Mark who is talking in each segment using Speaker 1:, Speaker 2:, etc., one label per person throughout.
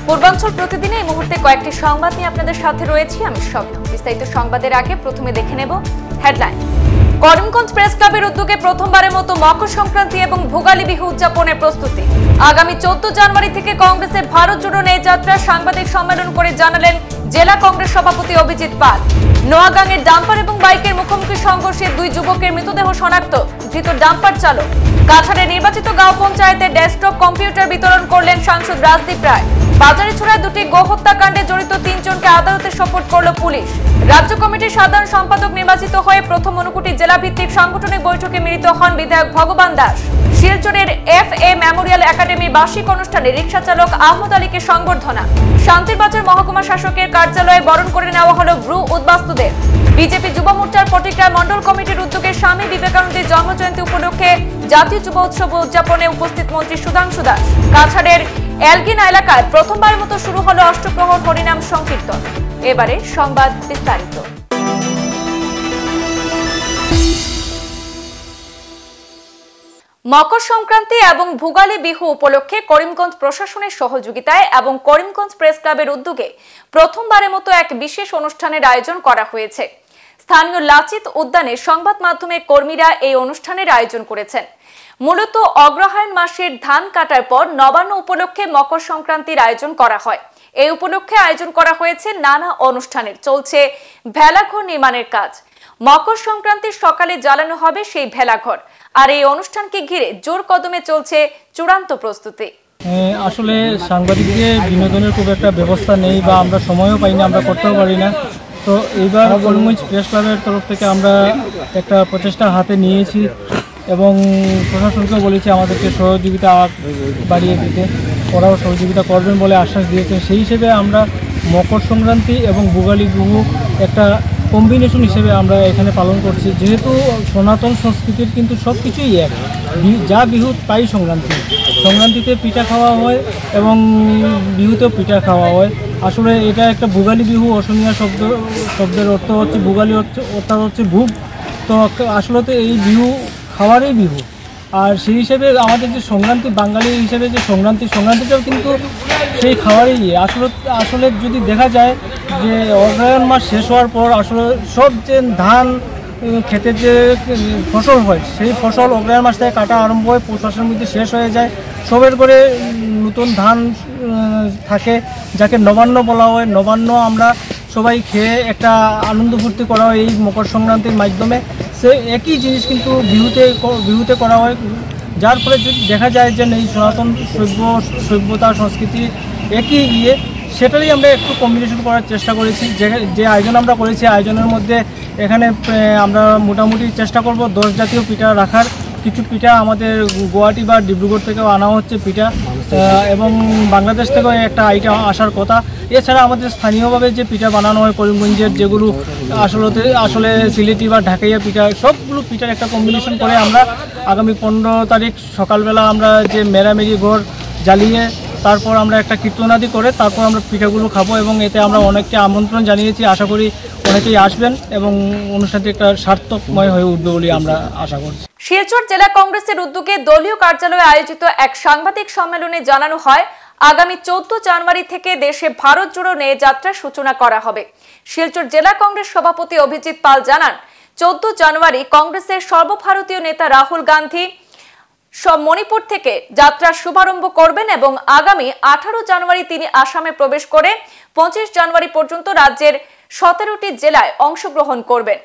Speaker 1: পূর্বাঞ্চল প্রতিদিনে এই মুহূর্তে কয়েকটি সংবাদ নিয়ে আপনাদের সাথে রয়েছি আমি স্বপ্ন। বিস্তারিত সংবাদের আগে প্রথমে দেখে নেব হেডলাইন। করিমগঞ্জ প্রেস ক্লাবের উদ্যোগে প্রথমবারের মতো মকর সংক্রান্তি এবং ভোগালী বিহু উদযাপনের প্রস্তুতি। আগামী 14 জানুয়ারি থেকে কংগ্রেসের ভারত জোড়ো ন্যায় যাত্রা সাংবাদিক সম্মেলন করে জানালেন জেলা কংগ্রেস সভাপতি অভিজিৎ পাল। নোয়াগাঁয়ের ডাম্পার এবং বাইকের মুখোমুখি সংঘর্ষে 2 যুবকের মৃতদেহ শনাক্ত, ধৃত ডাম্পার চালক। কাছাড়ের নির্বাচিত গাঁও পঞ্চায়েতে ডেস্কটপ কম্পিউটার বিতরণ করলেন সাংসদ রাজদীপ রায়। বাজারিছড়ায় 2টি গো হত্যাকাণ্ডে জড়িত 3 জনকে আদালতে সোপর্দ করল পুলিশ। রাজ্য কমিটির সাধারণ সম্পাদক নির্বাচিত হয়ে প্রথম ঊনকোটি জেলা ভিত্তিক সাংগঠনিক বৈঠকে মিলিত হন বিধায়ক ভগবান দাস। শিলচরের FA মেমোরিয়াল একাডেমির বার্ষিক অনুষ্ঠানে রিকশা চালক আহমদ আলীকে সংবর্ধনা। শান্তিরবাজার মহকুমা শাসকের কার্যালয়ে বরণ করে নেওয়া হলো ব্রু উদ্বাস্তুদের। বিজেপি যুব মোর্চার ফটিকরায় মন্ডল কমিটির উদ্যোগে স্বামী বিবেকানন্দের জন্মজয়ন্তী উপলক্ষে জাতীয় যুব উৎসব উদযাপনে উপস্থিত মন্ত্রী সুধাংশু দাস। কাছাড়ের এলগিনা এলাকায় প্রথমবারের মতো শুরু হলো অষ্টপ্রহর হরিনাম সংকীর্তন। এবারে সংবাদ বিস্তারিত। মকর সংক্রান্তি এবং ভোগালী বিহু উপলক্ষে করিমগঞ্জ প্রশাসনের সহযোগিতায় এবং করিমগঞ্জ প্রেস ক্লাবের উদ্যোগে প্রথমবারের মতো এক বিশেষ অনুষ্ঠানের আয়োজন করা হয়েছে। স্থানীয় লাচিত উদ্যানে সংবাদ মাধ্যমের কর্মীরা এই অনুষ্ঠানের আয়োজন করেছেন। মূলত অগ্রহায়ণ মাসের ধান কাটার পর নবান্ন উপলক্ষে মকর সংক্রান্তির আয়োজন করা হয়। এই উপলক্ষে আয়োজন করা হয়েছে নানা অনুষ্ঠানের। চলছে ভেলাঘর নির্মাণের কাজ। মকর সংক্রান্তির সকালে জ্বালানো হবে সেই ভেলাঘর। আর এই অনুষ্ঠানকে ঘিরে জোর কদমে চলছে চূড়ান্ত প্রস্তুতি।
Speaker 2: আসলে সাংবাদিকদের বিনোদনের খুব একটা ব্যবস্থা নেই বা আমরা সময়ও পাই না, আমরা করতেও পারি না। তো এইবার করিমগঞ্জ প্রেস ক্লাবের তরফ থেকে আমরা একটা প্রচেষ্টা হাতে নিয়েছি এবং প্রশাসনকেও বলেছি আমাদেরকে সহযোগিতা বাড়িয়ে দিতে। ওরাও সহযোগিতা করবেন বলে আশ্বাস দিয়েছেন। সেই হিসেবে আমরা মকর সংক্রান্তি এবং ভোগালী বিহু একটা কম্বিনেশন হিসেবে আমরা এখানে পালন করছি। যেহেতু সনাতন সংস্কৃতির কিন্তু সব কিছুই এক, যা বিহু তাই সংক্রান্তিতে পিঠা খাওয়া হয় এবং বিহুতেও পিঠা খাওয়া হয়। আসলে এটা একটা ভোগালী বিহু, অসমীয়া শব্দের অর্থ হচ্ছে ভোগালী, অর্থাৎ হচ্ছে ভোগ। তো আসলে তো এই বিহু খাওয়ারই বিহু। আর সেই হিসেবে আমাদের যে সংক্রান্তি, বাঙালি হিসেবে যে সংক্রান্তিটাও কিন্তু সেই খাওয়ারই। আসলে যদি দেখা যায় যে অগ্রহায়ণ মাস শেষ হওয়ার পর আসলে সব যে ধান ক্ষেতের যে ফসল হয় সেই ফসল অগ্রহায়ণ মাস থেকে কাটা আরম্ভ হয়, পৌষ মাসের মধ্যে শেষ হয়ে যায়। সবের করে নতুন ধান থাকে, যাকে নবান্ন বলা হয়। নবান্ন আমরা সবাই খেয়ে একটা আনন্দ ফুর্তি করা হয় এই মকর সংক্রান্তির মাধ্যমে। সে একই জিনিস কিন্তু বিহুতে করা হয়, যার ফলে যদি দেখা যায় যে এই সনাতন সভ্যতা সংস্কৃতি একই সেটারই আমরা একটু কম্বিনেশন করার চেষ্টা করেছি। যে আয়োজন আমরা করেছি, আয়োজনের মধ্যে এখানে আমরা মোটামুটি চেষ্টা করব 10 জাতীয় পিঠা রাখার। কিছু পিঠা আমাদের গুয়াহাটি বা ডিব্রুগড় থেকেও আনা হচ্ছে পিঠা, এবং বাংলাদেশ থেকেও একটা আইটেম আসার কথা। এছাড়া আমাদের স্থানীয়ভাবে যে পিঠা বানানো হয় করিমগঞ্জের, যেগুলো আসলে সিলেটি বা ঢাকাইয়া পিঠা, সবগুলো পিঠার একটা কম্বিনেশন করে আমরা আগামী 15 তারিখ সকালবেলা আমরা যে মেরামেরি ঘর জ্বালিয়ে তারপর আমরা একটা কীর্তনাদি করে তারপর আমরা পিঠাগুলো খাবো। এবং এতে আমরা অনেককে আমন্ত্রণ জানিয়েছি, আশা করি অনেকেই আসবেন এবং অনুষ্ঠানটি একটা সার্থকময় হয়ে উঠবে বলে আমরা আশা করছি।
Speaker 1: শিলচর জেলা কংগ্রেসের উদ্যোগে দলীয় কার্যালয়ে আয়োজিত এক সাংবাদিক সম্মেলনে জানানো হয় আগামী 14 জানুয়ারি থেকে দেশে ভারত জোড়ো ন্যায় যাত্রার সূচনা করা হবে। শিলচর জেলা কংগ্রেস সভাপতি অভিজিৎ পাল জানান, 14 জানুয়ারি কংগ্রেসের সর্বভারতীয় নেতা রাহুল গান্ধী মণিপুর থেকে যাত্রার শুভারম্ভ করবেন এবং আগামী 18 জানুয়ারি তিনি আসামে প্রবেশ করে 25 জানুয়ারি পর্যন্ত রাজ্যের 17টি জেলায় অংশগ্রহণ করবেন।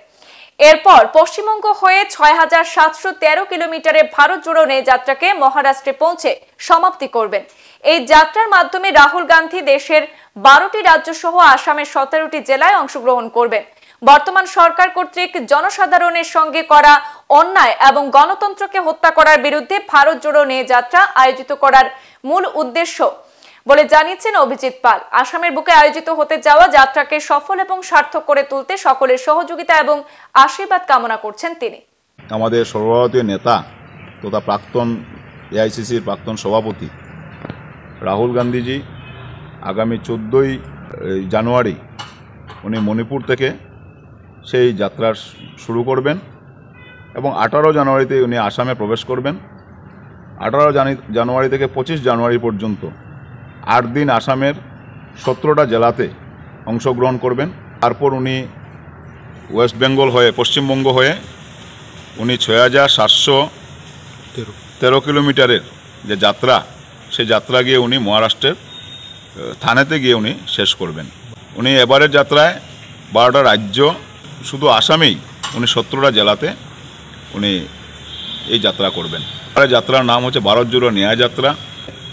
Speaker 1: এরপর পশ্চিমবঙ্গ হয়ে 6713 কিলোমিটারের ভারত জোড়ো ন্যায় যাত্রাকে মহারাষ্ট্রে পৌঁছে সমাপ্তি করবেন। এই যাত্রার মাধ্যমে রাহুল গান্ধী দেশের 12টি রাজ্য সহ আসামের 17টি জেলায় অংশগ্রহণ করবেন। বর্তমান সরকার কর্তৃক জনসাধারণের সঙ্গে করা অন্যায় এবং গণতন্ত্রকে হত্যা করার বিরুদ্ধে ভারত জোড়ো ন্যায় যাত্রা আয়োজিত করার মূল উদ্দেশ্য বলে জানিয়েছেন অভিজিৎ পাল। আসামের বুকে আয়োজিত হতে যাওয়া যাত্রাকে সফল এবং সার্থক করে তুলতে সকলের সহযোগিতা এবং আশীর্বাদ কামনা করছেন তিনি।
Speaker 3: আমাদের সর্বভারতীয় নেতা তথা প্রাক্তন AICCর প্রাক্তন সভাপতি রাহুল গান্ধীজি আগামী 14 জানুয়ারি উনি মণিপুর থেকে সেই যাত্রা শুরু করবেন এবং 18 জানুয়ারিতে উনি আসামে প্রবেশ করবেন। 18 জানুয়ারি থেকে 25 জানুয়ারি পর্যন্ত 8 দিন আসামের 17টা জেলাতে অংশগ্রহণ করবেন। তারপর উনি ওয়েস্ট বেঙ্গল হয়ে পশ্চিমবঙ্গ হয়ে উনি 6713 কিলোমিটারের যে যাত্রা, সেই যাত্রা গিয়ে উনি মহারাষ্ট্রের থানেতে গিয়ে উনি শেষ করবেন। উনি এবারের যাত্রায় 12টা রাজ্য, শুধু আসামেই উনি 17টা জেলাতে উনি এই যাত্রা করবেন। আর যাত্রার নাম হচ্ছে ভারত জোড়ো ন্যায় যাত্রা।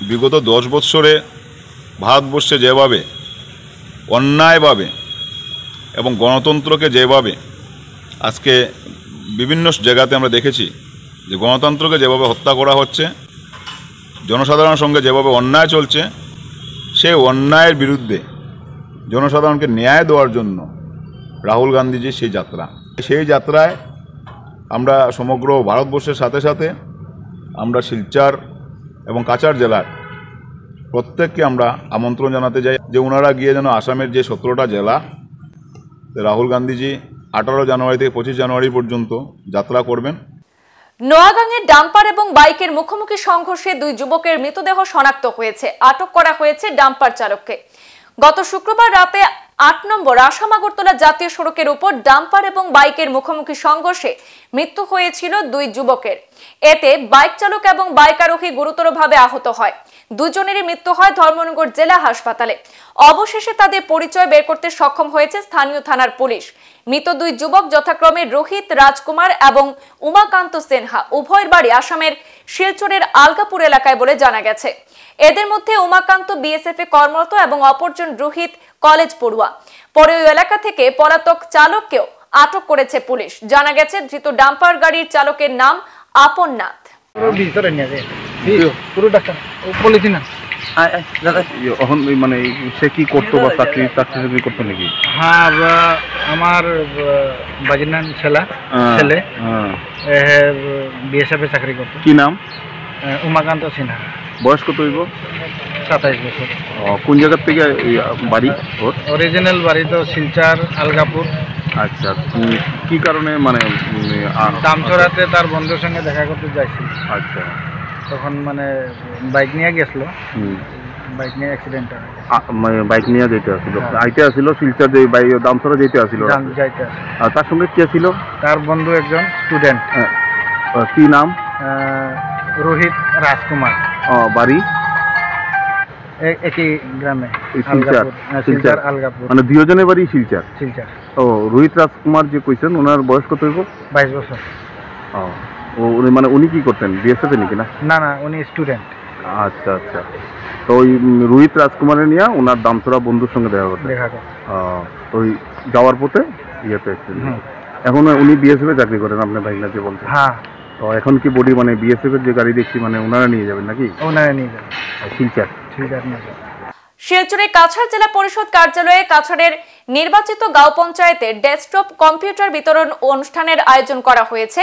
Speaker 3: বিগত 10 বৎসরে ভারতবর্ষে যেভাবে অন্যায়ভাবে এবং গণতন্ত্রকে যেভাবে আজকে বিভিন্ন জায়গাতে আমরা দেখেছি যে গণতন্ত্রকে যেভাবে হত্যা করা হচ্ছে, জনসাধারণের সঙ্গে যেভাবে অন্যায় চলছে, সেই অন্যায়ের বিরুদ্ধে জনসাধারণকে ন্যায় দেওয়ার জন্য রাহুল গান্ধীজির সেই যাত্রায় আমরা সমগ্র ভারতবর্ষের সাথে সাথে আমরা শিলচর এবং কাছাড় জেলার প্রত্যেককে আমরা আমন্ত্রণ জানাতে যাই যে ওনারা গিয়ে যেন আসামের যে 17টা জেলা, রাহুল গান্ধীজি 18 জানুয়ারি থেকে 25 জানুয়ারি পর্যন্ত যাত্রা করবেন।
Speaker 1: নোয়াগাঁয়ে ডাম্পার এবং বাইকের মুখোমুখি সংঘর্ষে 2 যুবকের মৃতদেহ শনাক্ত হয়েছে। আটক করা হয়েছে ডাম্পার চালককে। গত শুক্রবার রাতে 8 নম্বর আসাম আগরতলা জাতীয় সড়কের উপর ডাম্পার এবং বাইকের মুখোমুখি সংঘর্ষে মৃত্যু হয়েছিল 2 যুবকের। এতে বাইক চালক এবং বাইক আরোহী গুরুতরভাবে আহত হয়। দুজনেরই মৃত্যু হয় ধর্মনগর জেলা হাসপাতালে। অবশেষে তাদের পরিচয় বের করতে সক্ষম হয়েছে স্থানীয় থানার পুলিশ। মৃত 2 যুবক যথাক্রমে রোহিত রাজকুমার এবং উমাকান্ত সিনহা। উভয়ের বাড়ি আসামের শিলচরের আলগাপুর এলাকায় বলে জানা গেছে। এদের মধ্যে উমাকান্ত বিএসএফ এ কর্মরত এবং অপরজন রোহিত কলেজ পড়ুয়া। পরে ওই এলাকা থেকে পলাতক চালককেও আটক করেছে পুলিশ। জানা গেছে ধৃত ডাম্পার গাড়ির চালকের নাম আপন নাথ।
Speaker 4: মানে সে কি করতো বা চাকরি করতো নাকি?
Speaker 2: হ্যাঁ, আমার বাজিনান ছেলে বিএসএফ এ চাকরি করতো।
Speaker 4: কি নাম?
Speaker 2: উমাকান্ত সিনহা।
Speaker 4: বয়স কত হইব?
Speaker 2: 27 বছর।
Speaker 4: কোন জায়গার থেকে বাড়ি ওর?
Speaker 2: অরিজিনাল বাড়ি তো শিলচর আলগাপুর।
Speaker 4: আচ্ছা, কি কারণে মানে
Speaker 2: দামছড়াতে তার বন্ধুর সঙ্গে দেখা করতে যাইছিল।
Speaker 4: আচ্ছা,
Speaker 2: তখন মানে বাইক নিয়ে গেছিল, বাইক নিয়ে অ্যাক্সিডেন্ট হয়।
Speaker 4: বাইক নিয়ে যেতে আসছিল, আইতে আসছিল শিলচর দামছড়া যেতে আসছিল,
Speaker 2: যাইতে।
Speaker 4: আর তার সঙ্গে কে ছিল?
Speaker 2: তার বন্ধু একজন স্টুডেন্ট।
Speaker 4: কি নাম?
Speaker 2: রোহিত রাজকুমার।
Speaker 4: বাড়ি
Speaker 2: একই গ্রামে,
Speaker 4: শিলচর
Speaker 2: আলগাপুর।
Speaker 4: মানে দুজনের বাড়ি শিলচর। ও, রোহিত রাজকুমার যে কইছেন ওনার বয়স কত হইব?
Speaker 2: 22 বছর।
Speaker 4: মানে উনি কি করতেন? বিএসএফ এ নাকি?
Speaker 2: না, উনি স্টুডেন্ট।
Speaker 4: আচ্ছা, তো ওই রোহিত রাজকুমারের নিয়ে ওনার দামছড়া বন্ধুর সঙ্গে দেখা করতে তো ওই যাওয়ার পথে ইয়েতে। এখন উনি বিএসএফ এ চাকরি করেন আপনার ভাই না যে বলছেন?
Speaker 2: হ্যাঁ।
Speaker 4: তো এখন কি বডি মানে বিএসএফ এর যে গাড়ি দেখছি মানে ওনারা নিয়ে যাবেন নাকি?
Speaker 2: ওনারা নিয়ে যাবেন
Speaker 4: শিলচর।
Speaker 1: শিলচরে কাছাড় জেলা পরিষদ কার্যালয়ে কাছাড়ের নির্বাচিত গাঁও পঞ্চায়েতের ডেস্কটপ কম্পিউটার বিতরণ অনুষ্ঠানের আয়োজন করা হয়েছে।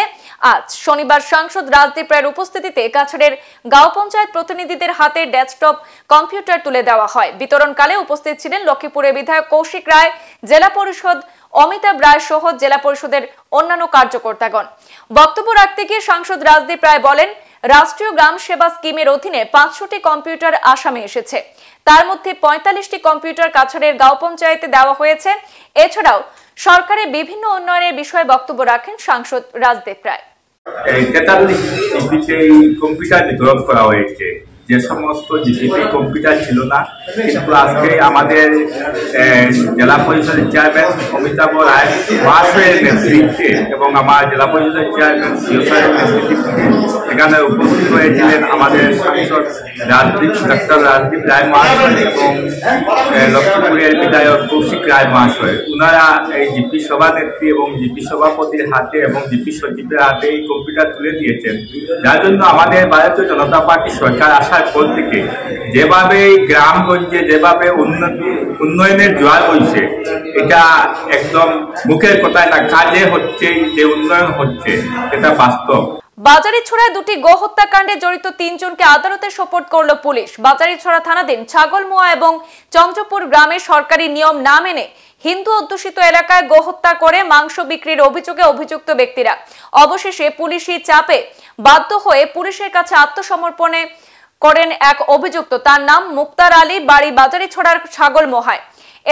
Speaker 1: আজ শনিবার সাংসদ রাজদীপ রায়ের উপস্থিতিতে কাছাড়ের গাঁও পঞ্চায়েত প্রতিনিধিদের হাতে ডেস্কটপ কম্পিউটার তুলে দেওয়া হয়। বিতরণকালে উপস্থিত ছিলেন লক্ষ্মীপুরের বিধায়ক কৌশিক রায়, জেলা পরিষদ অমিতাভ রায় সহ জেলা পরিষদের অন্যান্য কার্যকর্তাগণ। বক্তব্য রাখতে গিয়ে সাংসদ রাজদীপ রায় বলেন, রাষ্ট্রীয় গ্রাম সেবা স্কিমের অধীনে 500টি কম্পিউটার আসামে এসেছে। তার মধ্যে 45টি কম্পিউটার কাছাড়ের গাঁও পঞ্চায়েতে দেওয়া হয়েছে। এছাড়াও সরকারের বিভিন্ন উন্নয়নের বিষয়ে বক্তব্য রাখেন সাংসদ রাজদীপ রায়।
Speaker 5: 43টি কম্পিউটার বিতরণ করা হয়েছে। যে সমস্ত জিপিতে কম্পিউটার ছিল না, কিন্তু আজকে আমাদের জেলা পরিষদের চেয়ারম্যান অমিতাভ রায় মহাশয়ের নেতৃত্বে এবং আমার জেলা পরিষদের চেয়ারম্যান সিওসারের নেতৃত্বে এখানে উপস্থিত হয়েছিলেন আমাদের সাংসদ ডক্টর রাজদীপ রায় মহাশয় এবং লক্ষ্মীপুরের বিধায়ক কৌশিক রায় মহাশয়। ওনারা এই জিপি সভানেত্রী এবং জিপি সভাপতির হাতে এবং জিপি সচিবের হাতে এই কম্পিউটার তুলে দিয়েছেন, যার জন্য আমাদের ভারতীয় জনতা পার্টি সরকার আসার পর থেকে যেভাবে গ্রামগঞ্জে যেভাবে উন্নয়নের জোয়ার বইছে, এটা একদম মুখের কথায় না, কাজে হচ্ছে, যে উন্নয়ন হচ্ছে এটা বাস্তব।
Speaker 1: বাজারিছড়ায় 2টি গো হত্যাকাণ্ডে জড়িত 3 জনকে আদালতে সোপর্দ করল পুলিশ। বাজারিছড়া থানাধীন ছাগলমোয়া এবং চন্দ্রপুর গ্রামে সরকারি নিয়ম না মেনে হিন্দু অধ্যুষিত এলাকায় গো হত্যা করে মাংস বিক্রির অভিযোগে অভিযুক্ত ব্যক্তিরা অবশেষে পুলিশি চাপে বাধ্য হয়ে পুলিশের কাছে আত্মসমর্পণে করেন এক অভিযুক্ত। তার নাম মুক্তার আলী, বাড়ি বাজারিছড়ার ছাগল মোহায়।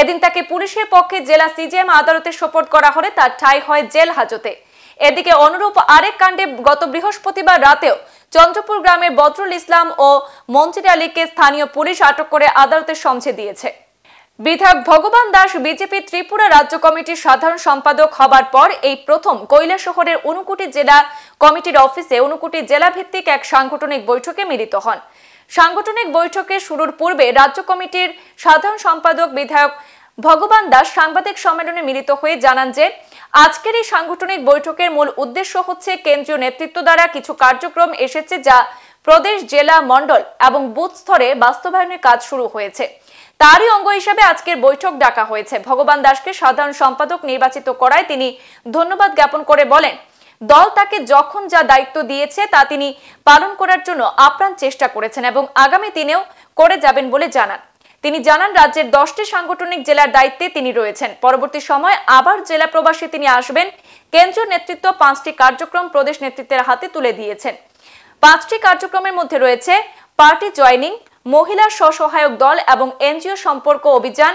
Speaker 1: এদিন তাকে পুলিশের পক্ষে জেলা সিজিএম আদালতে সোপর্দ করা হলে তার ঠাঁই হয় জেল হাজতে। এদিকে অনুরূপ আরেক কাণ্ডে গত বৃহস্পতিবার রাতেও চন্দ্রপুর গ্রামের বদরুল ইসলাম ও মঞ্জির আলীকে স্থানীয় পুলিশ আটক করে আদালতে সমঝে দিয়েছে। বিধায়ক ভগবান দাস বিজেপি ত্রিপুরা রাজ্য কমিটির সাধারণ সম্পাদক হবার পর এই প্রথম কৈলাসহরের ঊনকোটি জেলা কমিটির অফিসে ঊনকোটি জেলা ভিত্তিক এক সাংগঠনিক বৈঠকে মিলিত হন। সাংগঠনিক বৈঠকে শুরুর পূর্বে রাজ্য কমিটির সাধারণ সম্পাদক বিধায়ক ভগবান দাস সাংবাদিক সম্মেলনে মিলিত হয়ে জানান যে আজকের এই সাংগঠনিক বৈঠকের মূল উদ্দেশ্য হচ্ছে কেন্দ্রীয় নেতৃত্ব দ্বারা কিছু কার্যক্রম এসেছে যা প্রদেশ, জেলা, মণ্ডল এবং বুথ স্তরে বাস্তবায়নের কাজ শুরু হয়েছে। তারই অঙ্গ হিসেবে আজকের বৈঠক ডাকা হয়েছে। ভগবান দাসকে সাধারণ সম্পাদক নির্বাচিত করায় তিনি ধন্যবাদ জ্ঞাপন করে বলেন, দল তাকে যখন যা দায়িত্ব দিয়েছে তা তিনি পালন করার জন্য আপ্রাণ চেষ্টা করেছেন এবং আগামী দিনেও করে যাবেন বলে জানান। তিনি জানান রাজ্যের 10টি সাংগঠনিক জেলার দায়িত্বে তিনি রয়েছেন। পরবর্তী সময় আবার জেলা প্রবাসী তিনি আসবেন। কেন্দ্রীয় নেতৃত্ব 5টি কার্যক্রম প্রদেশ নেতৃত্বের হাতে তুলে দিয়েছেন। 5টি কার্যক্রমের মধ্যে রয়েছে পার্টি জয়নিং, মহিলা স্বসহায়ক দল এবং এনজিও সম্পর্ক অভিযান,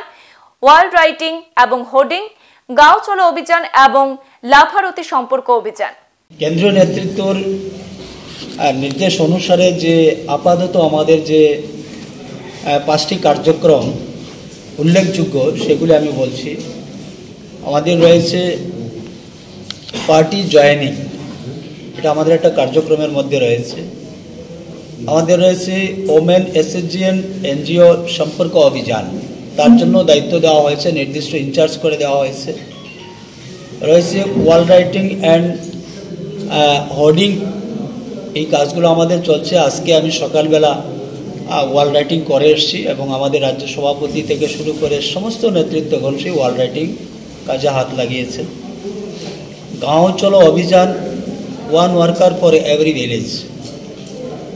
Speaker 1: ওয়ার্ল্ড রাইটিং এবং হোর্ডিং, গাঁও চলো অভিযান এবং লাভারতী সম্পর্ক অভিযান।
Speaker 6: কেন্দ্রীয় নেতৃত্বর নির্দেশ অনুসারে যে আপাতত আমাদের যে 5টি কার্যক্রম উল্লেখযোগ্য সেগুলি আমি বলছি। আমাদের রয়েছে পার্টি জয়েনিং, এটা আমাদের একটা কার্যক্রমের মধ্যে রয়েছে। আমাদের রয়েছে ওমেন এসএসজিএন এনজিও সম্পর্ক অভিযান, তার জন্য দায়িত্ব দেওয়া হয়েছে, নির্দিষ্ট ইনচার্জ করে দেওয়া হয়েছে। রয়েছে ওয়াল রাইটিং অ্যান্ড হোর্ডিং, এই কাজগুলো আমাদের চলছে। আজকে আমি সকালবেলা ওয়াল রাইটিং করে এসেছি এবং আমাদের রাজ্য সভাপতি থেকে শুরু করে সমস্ত নেতৃত্বগণ সেই ওয়াল রাইটিং কাজে হাত লাগিয়েছে। গাঁও চলো অভিযান, one worker for every village,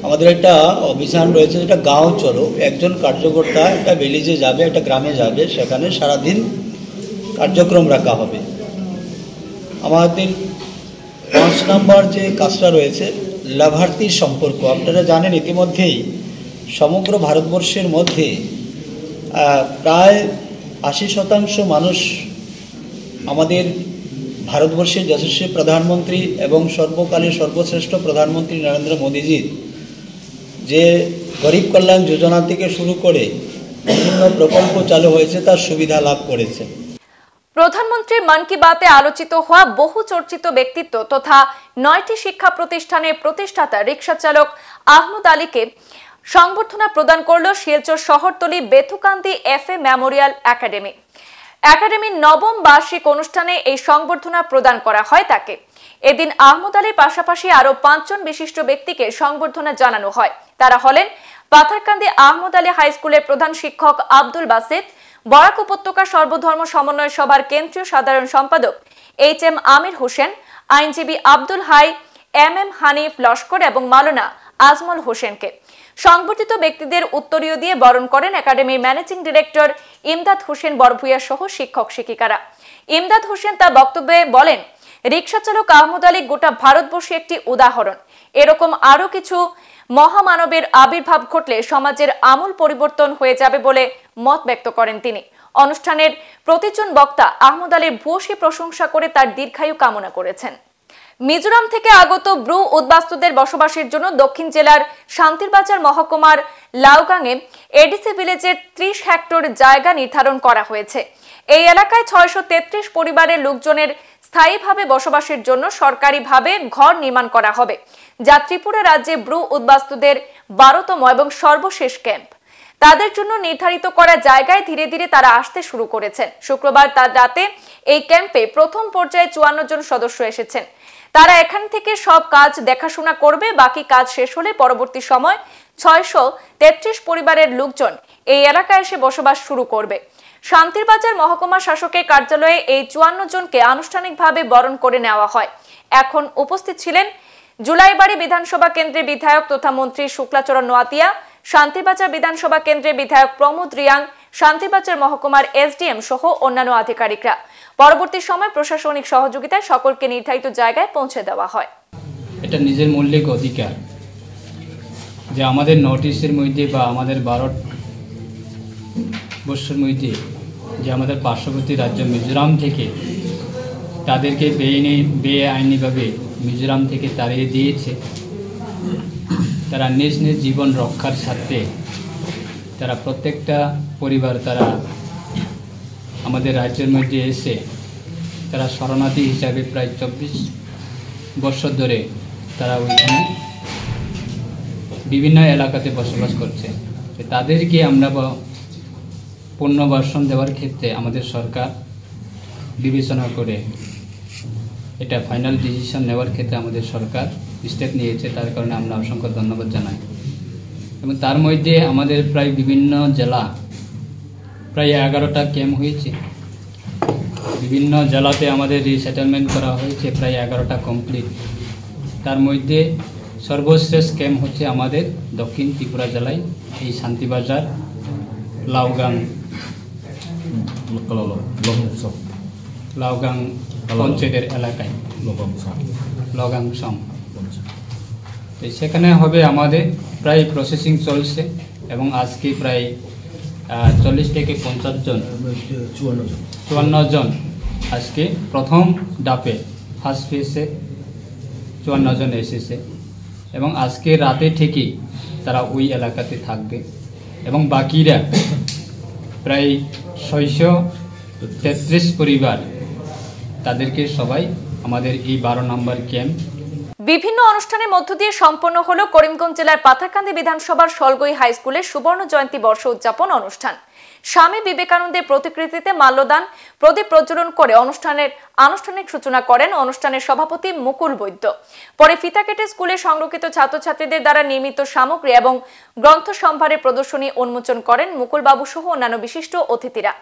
Speaker 6: আমাদের একটা অভিযান রয়েছে যেটা গাঁও চলো। একজন কার্যকর্তা একটা ভিলেজে যাবে, একটা গ্রামে যাবে, সেখানে সারাদিন কার্যক্রম রাখা হবে। আমাদের 5 নম্বর যে কাজটা রয়েছে লাভার্থী সম্পর্ক। আপনারা জানেন ইতিমধ্যেই সমগ্র ভারতবর্ষের মধ্যে প্রায় 80% মানুষ আমাদের ভারতবর্ষের যশস্বী প্রধানমন্ত্রী এবং সর্বকালের সর্বশ্রেষ্ঠ প্রধানমন্ত্রী নরেন্দ্র মোদীজির যে গরিব কল্যাণ যোজনা থেকে শুরু করে বিভিন্ন প্রকল্প চালু হয়েছে তার সুবিধা লাভ করেছে।
Speaker 1: প্রধানমন্ত্রী মন কি বাতে আলোচিত হওয়া বহু চর্চিত ব্যক্তিত্ব তথা 9টি শিক্ষা প্রতিষ্ঠানের প্রতিষ্ঠাতা রিক্সা চালক আহমদ আলীকে সংবর্ধনা প্রদান করল Silchar শহরতলি Bethukandi FA Memorial academy. একাডেমির 9ম বার্ষিক অনুষ্ঠানে এই সংবর্ধনা প্রদান করা হয় তাকে। এদিন আহমদ আলীর পাশাপাশি আরো 5 জন বিশিষ্ট ব্যক্তিকে সংবর্ধনা জানানো হয়। তারা হলেন পাথারকান্দি আহমদ আলী হাই স্কুলের প্রধান শিক্ষক আব্দুল বাসিত, বরাক উপত্যকা সর্বধর্ম সমন্বয় সভার কেন্দ্রীয় সাধারণ সম্পাদক HM আমির হোসেন, আইনজীবী আব্দুল হাই, MM হানিফ লস্কর এবং মাওলানা আজমল হোসেনকে। সংবর্ধিত ব্যক্তিদের উত্তরীয় দিয়ে বরণ করেন একাডেমির ম্যানেজিং ডিরেক্টর ইমদাদ হোসেন বরভূয়া সহ শিক্ষক শিক্ষিকারা। ইমদাদ হোসেন তার বক্তব্যে বলেন, রিক্সা চালক আহমদ আলী গোটা ভারতবর্ষে একটি উদাহরণ। এরকম আরো কিছু মহামানবের আবির্ভাব ঘটলে সমাজের আমূল পরিবর্তন হয়ে যাবে বলে মত ব্যক্ত করেন তিনি। অনুষ্ঠানের প্রতিজন বক্তা আহমদ আলীর ভূয়সী প্রশংসা করে তার দীর্ঘায়ু কামনা করেছেন। মিজোরাম থেকে আগত ব্রু উদ্বাস্তুদের বসবাসের জন্য দক্ষিণ জেলার শান্তিরবাজার মহকুমার লাউগাংয়ে এডিসি ভিলেজের 30 হেক্টর জায়গা নির্ধারণ করা হয়েছে। এই এলাকায় 633 পরিবারের লোকজনের স্থায়ীভাবে বসবাসের জন্য সরকারিভাবে ঘর নির্মাণ করা হবে, যা ত্রিপুরা রাজ্যে ব্রু উদ্বাস্তুদের 12তম এবং সর্বশেষ ক্যাম্প। তাদের জন্য নির্ধারিত করা জায়গায় ধীরে ধীরে তারা আসতে শুরু করেছেন। শুক্রবার তার রাতে এই ক্যাম্পে প্রথম পর্যায়ে 54 জন সদস্য এসেছেন। তারা এখান থেকে সব কাজ দেখাশোনা করবে। বাকি কাজ শেষ হলে পরবর্তী সময় 633 পরিবারের লোকজন এই এলাকায় এসে বসবাস শুরু করবে। শান্তিরবাজার মহকুমা শাসকের কার্যালয়ে এই 54 জনকে আনুষ্ঠানিকভাবে বরণ করে নেওয়া হয়। এখন উপস্থিত ছিলেন জুলাইবাড়ি বিধানসভা কেন্দ্রের বিধায়ক তথা মন্ত্রী শুক্লাচরণ নোয়াতিয়া, শান্তিরবাজার বিধানসভা কেন্দ্রের বিধায়ক প্রমোদ রিয়াং, শান্তিরবাজার মহকুমার SDM সহ অন্যান্য আধিকারিকরা। পরবর্তী সময় প্রশাসনিক সহযোগিতায় সকলকে নির্ধারিত জায়গায় পৌঁছে দেওয়া হয়।
Speaker 7: এটা নিজের মৌলিক অধিকার। যে আমাদের নর্থ ইস্টের মধ্যে বা আমাদের ভারতবর্ষের মধ্যে যে আমাদের পার্শ্ববর্তী রাজ্য মিজোরাম থেকে তাদেরকে বেআইনিভাবে মিজোরাম থেকে তাড়িয়ে দিয়েছে। তারা নিজ নিজ জীবন রক্ষার স্বার্থে তারা প্রত্যেকটা পরিবার তারা আমাদের রাজ্যের মধ্যে এসে তারা শরণার্থী হিসাবে প্রায় 24 বছর ধরে তারা ওইখানে বিভিন্ন এলাকাতে বসবাস করছে। তাদেরকে আমরা পুনর্বাসন দেওয়ার ক্ষেত্রে আমাদের সরকার বিবেচনা করে এটা ফাইনাল ডিসিশন নেওয়ার ক্ষেত্রে আমাদের সরকার স্টেপ নিয়েছে, তার কারণে আমরা অসংখ্য ধন্যবাদ জানাই। এবং তার মধ্যে আমাদের প্রায় বিভিন্ন জেলা প্রায় 11টা ক্যাম্প হয়েছে, বিভিন্ন জেলাতে আমাদের রিসেটেলমেন্ট করা হয়েছে, প্রায় 11টা কমপ্লিট। তার মধ্যে সর্বশেষ ক্যাম্প হচ্ছে আমাদের দক্ষিণ ত্রিপুরা জেলায় এই শান্তিবাজার লাউগাং পঞ্চায়েতের এলাকায় লগাংসম, সেখানে হবে আমাদের প্রায় প্রসেসিং চলছে এবং আজকে প্রায় 40 থেকে 50 জন 54 জন আজকে প্রথম ডাপে ফার্স্ট ফেজে 54 জন এসেছে এবং আজকে রাতে থেকেই তারা ওই এলাকাতে থাকবে এবং বাকিরা প্রায় 633 পরিবার তাদেরকে সবাই আমাদের এই 12 নম্বর ক্যাম্প।
Speaker 1: বিভিন্ন অনুষ্ঠানের মধ্য দিয়ে সম্পন্ন হলো করিমগঞ্জ জেলার পাথারকান্দি বিধানসভার সলগই হাই স্কুলের সুবর্ণ জয়ন্তী বর্ষ উদযাপন অনুষ্ঠান। স্বামী বিবেকানন্দের প্রতিকৃতিতে মাল্যদান, প্রদীপ প্রজ্বলন করে অনুষ্ঠানের আনুষ্ঠানিক সূচনা করেন অনুষ্ঠানের সভাপতি মুকুল বৈদ্য। পরে ফিতা কেটে স্কুলে সংরক্ষিত ছাত্রছাত্রীদের দ্বারা নির্মিত সামগ্রী এবং গ্রন্থ সম্ভারের প্রদর্শনী উন্মোচন করেন মুকুল বাবু সহ অন্যান্য বিশিষ্ট অতিথিরা।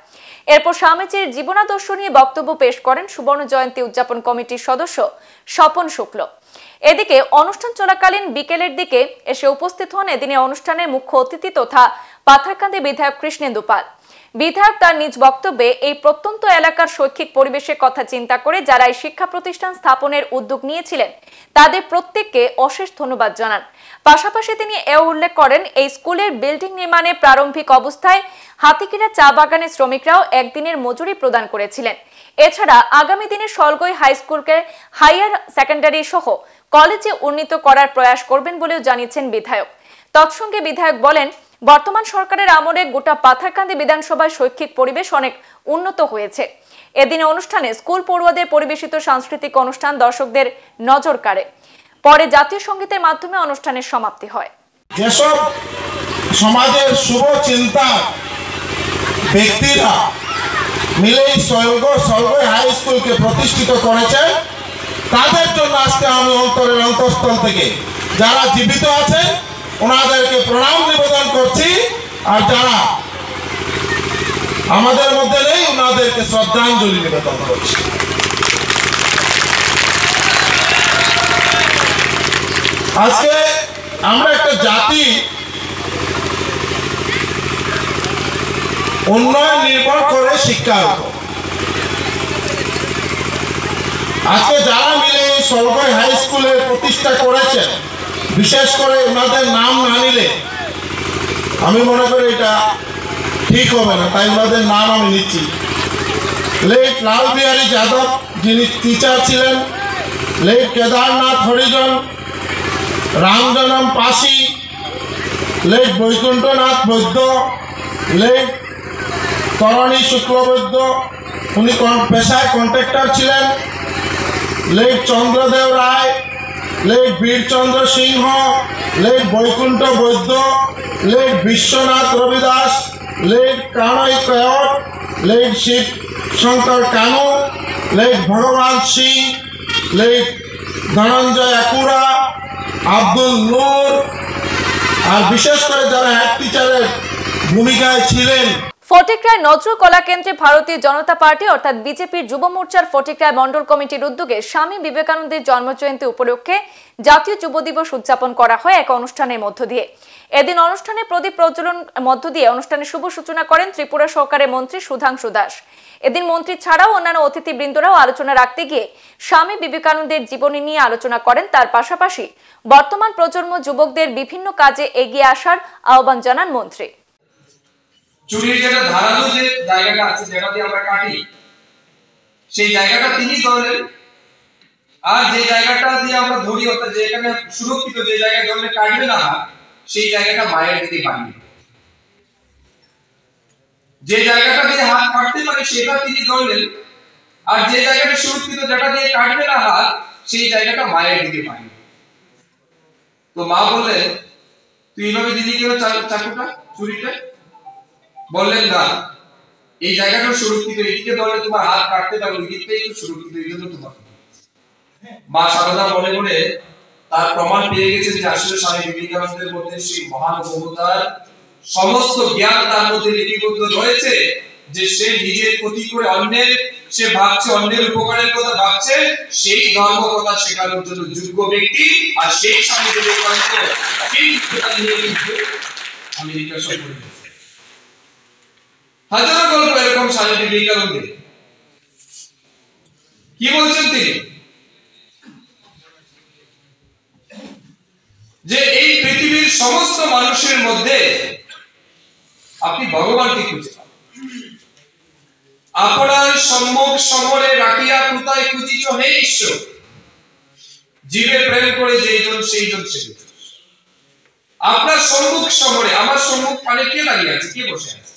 Speaker 1: এরপর স্বামীজির জীবনাদর্শ নিয়ে বক্তব্য পেশ করেন সুবর্ণ জয়ন্তী উদযাপন কমিটির সদস্য স্বপন শুক্ল। এদিকে অনুষ্ঠান চলাকালীন বিকেলের দিকে এসে উপস্থিত হন এদিনের অনুষ্ঠানের মুখ্য অতিথি তথা পাথারকান্দি বিধায়ক কৃষ্ণেন্দু পাল। বিধায়ক তার নিজ বক্তব্যে এই প্রত্যন্ত এলাকার শৈক্ষিক পরিবেশের কথা চিন্তা করে যারা এই শিক্ষা প্রতিষ্ঠান স্থাপনের উদ্যোগ নিয়েছিলেন তাদের প্রত্যেককে অশেষ ধন্যবাদ জানান। পাশাপাশি তিনি এও উল্লেখ করেন এই স্কুলের বিল্ডিং নির্মাণে প্রারম্ভিক অবস্থায় হাতিকিরা চা বাগানের শ্রমিকরাও একদিনের মজুরি প্রদান করেছিলেন। এছাড়া আগামী দিনে সলগই হাই স্কুলকে হাইয়ার সেকেন্ডারি সহ কলেজে উন্নীত করার প্রয়াস করবেন বলেও জানিয়েছেন বিধায়ক। তৎসঙ্গে বিধায়ক বলেন, বর্তমান সরকারের আমলে গোটা পাথারকান্দি বিধানসভায় শৈক্ষিক পরিবেশ অনেক উন্নত হয়েছে। এদিনে অনুষ্ঠানে স্কুল পড়ুয়াদের পরিবেশিত সাংস্কৃতিক অনুষ্ঠান দর্শকদের নজর কাড়ে। পরে জাতীয় সঙ্গীতের মাধ্যমে অনুষ্ঠানের সমাপ্তি হয়।
Speaker 8: যেসব সমাজের শুভ চিন্তা ব্যক্তিরা মিলে সলগই হাই স্কুলকে প্রতিষ্ঠিত করেছে তাদের জন্য আজকে আমি অন্তরের অন্তঃস্থল থেকে যারা জীবিত আছেন ওনাদেরকে প্রণাম নিবেদন করছি, আর যারা আমাদের মধ্যে নেই ওনাদেরকে শ্রদ্ধাঞ্জলি নিবেদন করছি। আজকে আমরা একটা জাতি উন্নয়ন নির্ভর করে শিক্ষার উপর। আজকে যারা মিলে সলগই হাই স্কুলের প্রতিষ্ঠা করেছেন, বিশেষ করে ওনাদের নাম না নিলে আমি মনে করি এটা ঠিক হবে না, তাই ওনাদের নাম আমি নিচ্ছি। লেট লাল বিহারী যাদব যিনি টিচার ছিলেন, late Kedarnath Harijan, Ramjanam Pashi, late Baikunthanath Baidya, late Tarani Shuklabaidya, উনি পেশায় কন্ট্রাক্টর ছিলেন, late Chandradev Roy, late Birchandra Singha, late Baikuntha Baidya, late Biswanath Rabidas, late Kanai Koyat, late Shib Shankar Kanu, late Bhagwan Singh, late Dhananjay Akura, Abdul Noor, আর বিশেষ করে যারা হেড টিচারের ভূমিকায় ছিলেন।
Speaker 1: ফটিকরায় নজরুল কলা কেন্দ্রে ভারতীয় জনতা পার্টি অর্থাৎ বিজেপির যুব মোর্চার ফটিকরায় মন্ডল কমিটির উদ্যোগে স্বামী বিবেকানন্দের জন্মজয়ন্তী উপলক্ষে জাতীয় যুব দিবস উদযাপন করা হয় এক অনুষ্ঠানের মধ্য দিয়ে। এদিন অনুষ্ঠানে প্রদীপ প্রজ্বলন মধ্য দিয়ে অনুষ্ঠানের শুভ সূচনা করেন ত্রিপুরা সরকারের মন্ত্রী সুধাংশু দাস। এদিন মন্ত্রী ছাড়াও অন্যান্য অতিথিবৃন্দরাও আলোচনা রাখতে গিয়ে স্বামী বিবেকানন্দের জীবনী নিয়ে আলোচনা করেন। তার পাশাপাশি বর্তমান প্রজন্ম যুবকদের বিভিন্ন কাজে এগিয়ে আসার আহ্বান জানান মন্ত্রী।
Speaker 9: চুরির যেটা ধারালো যে জায়গাটা আছে, যেটা দিয়ে আমরা কাটি, সেই জায়গাটা তিনি ধরলেন, আর যে জায়গাটা দিয়ে আমরা ধরি অর্থাৎ যেখানে সুরক্ষিত, যে জায়গায় ধরলে কাটবে না সেই জায়গাটা মায়ের দিকে বানিয়ে, যে জায়গাটা দিয়ে হাত কাটতে পারে সেটা তিনি ধরলেন, আর যে জায়গাটা সুরক্ষিত, যেটা দিয়ে কাটবে না হাত, সেই জায়গাটা মায়ের দিকে বানিয়ে। তো মা বললেন, তুই এইভাবে দিদি কেন চাকুটা, চুরিটা? বললেন না, এই জায়গাটা সুরক্ষিত, এদিকে ধরলে তোমার হাত কাটতে পারবে, ওই দিকটাই একটু সুরক্ষিত, এই জন্য তোমার। মা সারদা মনে মনে তার প্রমাণ পেয়ে গেছেন যে আসলে স্বামী বিবেকানন্দের মধ্যে সেই মহান মমতার সমস্ত জ্ঞান তার মধ্যে লিপিবদ্ধ রয়েছে, যে সে নিজের ক্ষতি করে অন্যের, সে ভাবছে অন্যের উপকারের কথা ভাবছে, সেই ধর্ম কথা শেখানোর জন্য যোগ্য ব্যক্তি। আর সেই স্বামী বিবেকানন্দ সেই নিয়ে কিন্তু আমেরিকা সফর করেছে। হাজারো গল্প এরকম স্বামী বিবেকানন্দের। কি বলছেন তিনি? যে এই পৃথিবীর সমস্ত মানুষের মধ্যে আপনি ভগবানকে খুঁজে পান। আপনার সম্মুখ সমরে রাখিয়া কোথায় খুঁজিছ হে ঈশ্বর, জীবে প্রেম করে যেইজন সেইজন সেবিত। আপনার সম্মুখ সমরে, আমার সম্মুখ মানে কে দাঁড়িয়ে আছে, কে বসে আছে?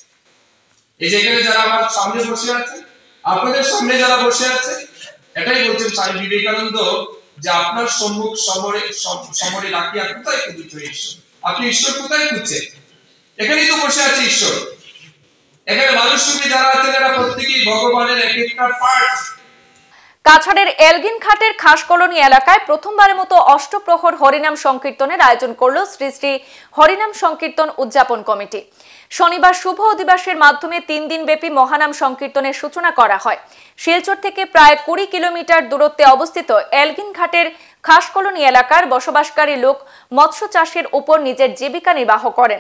Speaker 9: এই যে এখানে যারা আমার সামনে বসে আছে, আপনাদের সামনে যারা বসে আছে, এটাই বলছেন স্বামী বিবেকানন্দ, যে আপনার সম্মুখ সমরে রাখিয়া কোথায় খুঁজিছ ঈশ্বর। আপনি ঈশ্বর কোথায় খুঁজছেন? এখানেই তো বসে আছে ঈশ্বর। এখানে মানুষ সঙ্গে যারা আছেন, এরা প্রত্যেকেই ভগবানের এক একটা পার্ট।
Speaker 1: কাছাড়ের এলগিন ঘাটের খাস কলোনি এলাকায় প্রথমবারের মতো অষ্টপ্রহর হরিনাম সংকীর্তনের আয়োজন করল শ্রী শ্রী হরিনাম সংকীর্তন উদযাপন কমিটি। শনিবার শুভ অধিবাসের মাধ্যমে 3 দিনব্যাপী মহানাম সংকীর্তনের সূচনা করা হয়। শিলচর থেকে প্রায় 20 কিলোমিটার দূরত্বে অবস্থিত এলগিন ঘাটের খাস কলোনি এলাকার বসবাসকারী লোক মৎস্য চাষের উপর নিজের জীবিকা নির্বাহ করেন।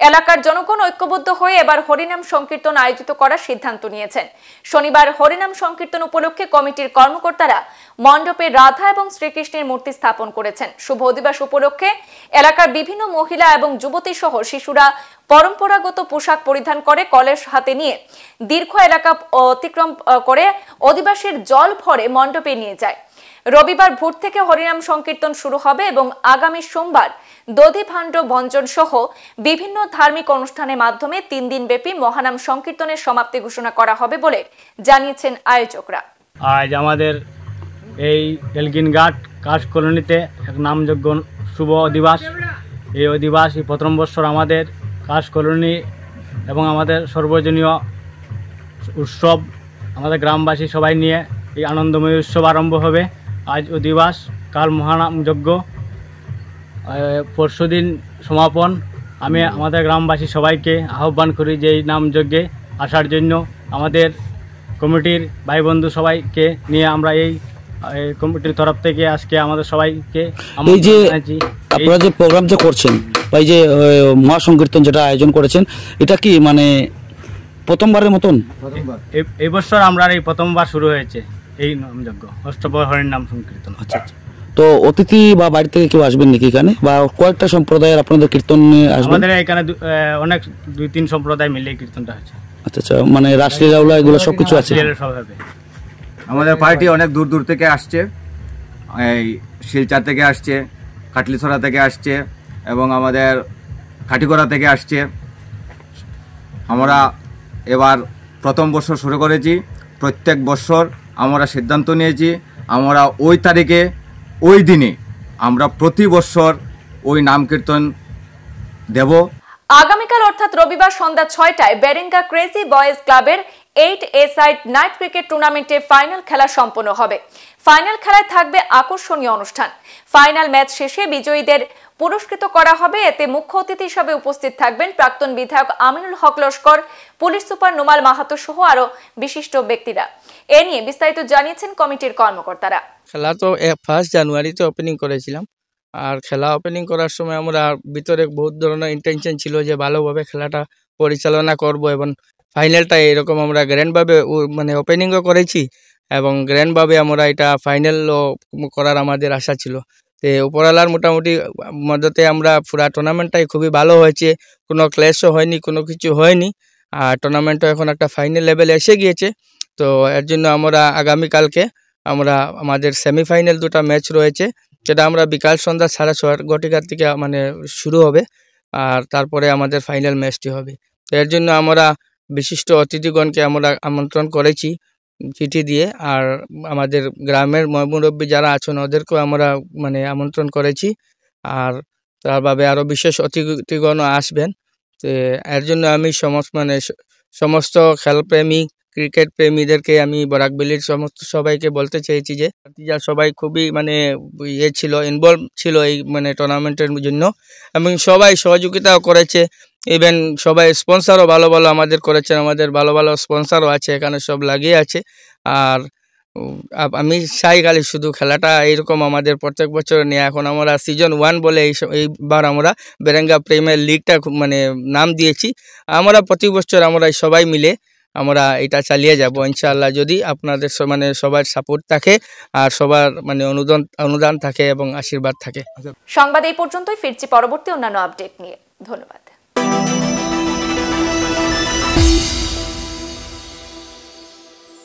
Speaker 1: এলাকার জনগণ ঐক্যবদ্ধ হয়ে এবার হরিনাম সংকীর্তন আয়োজিত করার সিদ্ধান্ত নিয়েছেন। শনিবার হরিনাম সংকীর্তন উপলক্ষে কমিটির কর্মকর্তারা মণ্ডপে রাধা এবং শ্রীকৃষ্ণের মূর্তি স্থাপন করেছেন। শুভ অধিবাস উপলক্ষে এলাকার বিভিন্ন মহিলা এবং যুবতী সহ শিশুরা পরম্পরাগত পোশাক পরিধান করে কলস হাতে নিয়ে দীর্ঘ এলাকা অতিক্রম করে অধিবাসের জল ভরে মণ্ডপে নিয়ে যায়। রবিবার ভোর থেকে হরিনাম সংকীর্তন শুরু হবে এবং আগামী সোমবার দধি ভাণ্ড ভঞ্জন সহ বিভিন্ন ধার্মিক অনুষ্ঠানের মাধ্যমে 3 দিনব্যাপী মহানাম সংকীর্তনের সমাপ্তি ঘোষণা করা হবে বলে জানিয়েছেন আয়োজকরা।
Speaker 2: আজ আমাদের এই এলগিন ঘাট কাশ কলোনিতে এক নামযোগ্য শুভ অধিবাস। এই অধিবাস এই প্রথম বছর আমাদের কাশ কলোনি এবং আমাদের সর্বজনীয় উৎসব, আমাদের গ্রামবাসী সবাই নিয়ে এই আনন্দময় উৎসব আরম্ভ হবে। আজ অধিবাস, কাল মহানাম যজ্ঞ, পরশুদিন সমাপন। আমি আমাদের গ্রামবাসী সবাইকে আহ্বান করি যে এই নাম যজ্ঞে আসার জন্য। আমাদের কমিটির ভাই বন্ধু সবাইকে নিয়ে আমরা এই কমিটির তরফ থেকে আজকে আমাদের সবাইকে
Speaker 10: এই যে আপনারা যে প্রোগ্রাম যে করছেন বা এই যে মহাসংকীর্তন যেটা আয়োজন করেছেন, এটা কি মানে প্রথমবারের মতন?
Speaker 2: এই বছর আমরা এই প্রথমবার শুরু হয়েছে এই নামযজ্ঞ অষ্টপ্রহর হরিনাম সংকীর্তন।
Speaker 10: আচ্ছা আচ্ছা। তো অতিথি বা বাড়ি থেকে কেউ আসবেন নাকি এখানে, বা কয়েকটা সম্প্রদায়ের আপনাদের কীর্তন আসবেন?
Speaker 2: আমাদের এখানে অনেক 2-3 সম্প্রদায় মিলে কীর্তনটা হচ্ছে।
Speaker 10: আচ্ছা আচ্ছা, মানে রাসলীলা এগুলো সব কিছু আছে?
Speaker 11: আমাদের পার্টি অনেক দূর দূর থেকে আসছে, এই শিলচর থেকে আসছে, কাটলিছড়া থেকে আসছে এবং আমাদের কাটিগড়া থেকে আসছে। আমরা এবার প্রথম বছর শুরু করেছি। প্রত্যেক বছর আমরা সিদ্ধান্ত নিয়েছি আমরা ওই তারিখে ওই দিনে আমরা প্রতি বছর ওই নাম কীর্তন দেব।
Speaker 1: আগামীকাল অর্থাৎ রবিবার সন্ধ্যা 6টায় বেরেঙ্গা ক্রেজি বয়েজ ক্লাবের 8A সাইড নাইট ক্রিকেট টুর্নামেন্টের ফাইনাল খেলা সম্পন্ন হবে। ফাইনাল খেলায় থাকবে আকর্ষণীয় অনুষ্ঠান। ফাইনাল ম্যাচ শেষে বিজয়ীদের পুরস্কৃত করা হবে। এতে মুখ্য অতিথি হিসেবে উপস্থিত থাকবেন প্রাক্তন বিধায়ক আমিনুল হক লস্কর, পুলিশ সুপার নোমাল মাহাতো সহ আরো বিশিষ্ট ব্যক্তিরা। এ নিয়ে বিস্তারিত জানিয়েছেন কমিটির কর্মকর্তারা।
Speaker 12: খেলা তো 1 জানুয়ারিতে ওপেনিং করেছিলাম, আর খেলা ওপেনিং করার সময় আমরা ভিতরে বহুত ধরনের ইন্টেনশন ছিল যে ভালোভাবে খেলাটা পরিচালনা করব এবং ফাইনালটা এরকম আমরা গ্র্যান্ডভাবে মানে ওপেনিংও করেছি এবং গ্র্যান্ডভাবে আমরা এটা ফাইনালও করার আমাদের আশা ছিল। তো উপরওয়ালার মোটামুটি মদতে আমরা পুরা টুর্নামেন্টটাই খুবই ভালো হয়েছে, কোনো ক্ল্যাশও হয়নি, কোনো কিছু হয়নি। আর টুর্নামেন্টও এখন একটা ফাইনাল লেভেলে এসে গিয়েছে। তো এর জন্য আমরা আগামীকালকে আমরা আমাদের সেমিফাইনাল দুটো ম্যাচ রয়েছে, যেটা আমরা বিকাল সন্ধ্যা 6:30 ঘটিকার থেকে মানে শুরু হবে, আর তারপরে আমাদের ফাইনাল ম্যাচটি হবে। তো এর জন্য আমরা বিশিষ্ট অতিথিগণকে আমরা আমন্ত্রণ করেছি চিঠি দিয়ে, আর আমাদের গ্রামের মুরব্বী যারা আছেন ওদেরকেও আমরা মানে আমন্ত্রণ করেছি, আর তারভাবে আরও বিশেষ অতিথিগণও আসবেন। তো এর জন্য আমি সমস্ত খেলপ্রেমী ক্রিকেট প্রেমীদেরকে আমি বরাকবেলির সবাইকে বলতে চেয়েছি যে সবাই খুবই মানে ছিল, ইনভলভ ছিল এই মানে টুর্নামেন্টের জন্য, এবং সবাই সহযোগিতাও করেছে। ইভেন সবাই স্পন্সারও ভালো ভালো আমাদের করেছেন, আমাদের ভালো ভালো স্পন্সারও আছে, এখানে সব লাগিয়ে আছে। আর আমি চাই খালি শুধু খেলাটা এইরকম আমাদের প্রত্যেক বছর নিয়ে, এখন আমরা সিজন 1 বলে এইবার আমরা বেরেঙ্গা প্রিমিয়ার লিগটা মানে নাম দিয়েছি। আমরা প্রতি বছর আমরা সবাই মিলে আমরা এটা চালিয়ে যাব ইনশাআল্লাহ, যদি আপনাদের মানে সবার সাপোর্ট থাকে আর সবার মানে অনুদান থাকে এবং আশীর্বাদ থাকে।
Speaker 1: সংবাদ এই পর্যন্তই, ফিরছি পরবর্তী অন্যান্য আপডেট নিয়ে। ধন্যবাদ।